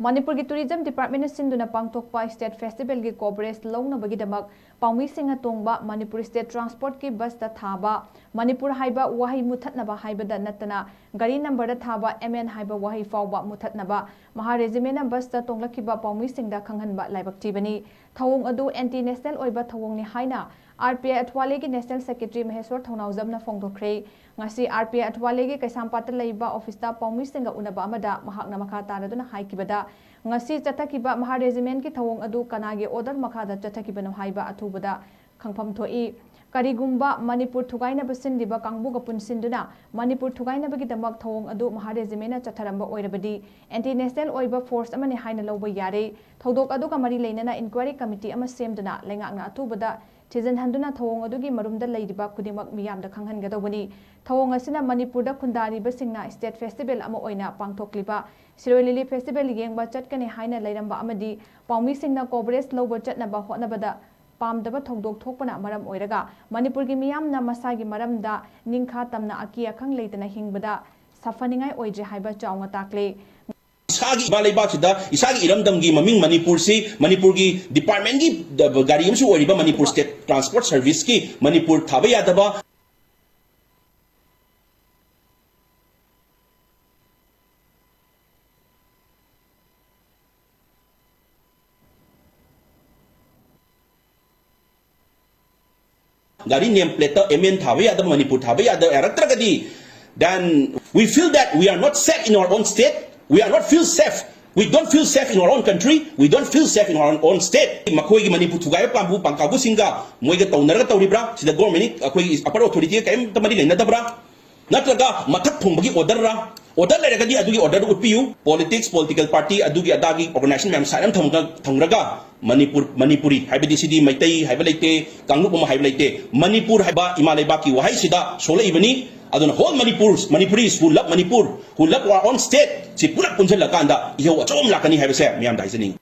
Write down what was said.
Manipur ki Tourism Department sinduna pangtokpa State Festival ki coverage launabagidamag Paomee Singda tongba Manipur State Transport ki bus da thaba Manipur HAIBA WAHEI MUTHATNABA HAIBA natana gari number da thaba MN HAIBA WAHEI PHAOBA MUTHATNABA MAHAR REGIMENT bus da Tonglakliba Paomee Singda Khanghanba Laibak Thibani Thawong adu anti-national Oiba Thawong ni HAINA RPI ATHAWALE ki National Secretary MAHESHOR THOUNAOJAM na PHONGDOKKHRE ngasi RPI ATHAWALE ki Kaisampata Laiba office da Paomee Singda unaba amada mahakna makha taraduna haikibada ngasi chatakiba MAHAR regiment ki thawong adu kanage order makhada chatakibano haiba athubada khangpham thoi karigumba Manipur thugaina basindiba kangbuga punsinduna Manipur thugaina bagi damak thawong adu MAHAR regiment na chatharamba oirabadi anti national oiba force amani haina loba yare thodok adu kamari leinana inquiry committee ama semduna lengakna athubada Tizen handuna thawong adugi marumda leidiba kudimak miyamda khanghangadawani thawong asina Manipurda khundari basingna state festival ama oina pangthokliba Sirolili festival yengba chatkani haina leiramba amadi Paomee Singda coverage loba chatnaba hotnabada pamdaba thongdok thokpana maram oiraga Manipur gi miyamna masagi maramda ningkha tamna aki akhang leitana hingbada safaningai oije haiba chawnga takle Isagi Laibak sida isagi iramdam gi maming Manipur si Manipur gi department gi gari amsu oriba Manipur State Transport Service ki Manipur thaba yadaba gari name plate MN thaba yadaba Manipur thaba yadaba eratragadi then we feel that we are not safe in our own state. We are not feel safe. We don't feel safe in our own country. We don't feel safe in our own state. Makoi gi Manipur thugai pambu pangkabu singa moiga taunara tauribra sida government akoi upper authority kaim tamari leina dabra natraga mathak thongbagi order leragadi adugi order utpiu political party adugi adagi organization mem saram thangraga Manipuri haibadi sidi maitai haiba leite kanglup ma haiba leite Manipur haiba Laibak ki wahai sida sola ibani aduna whole Manipuris who love Manipur, who love our own state, si pulak punjal lakanda, ihaw achom lakani haibase miyam daisani.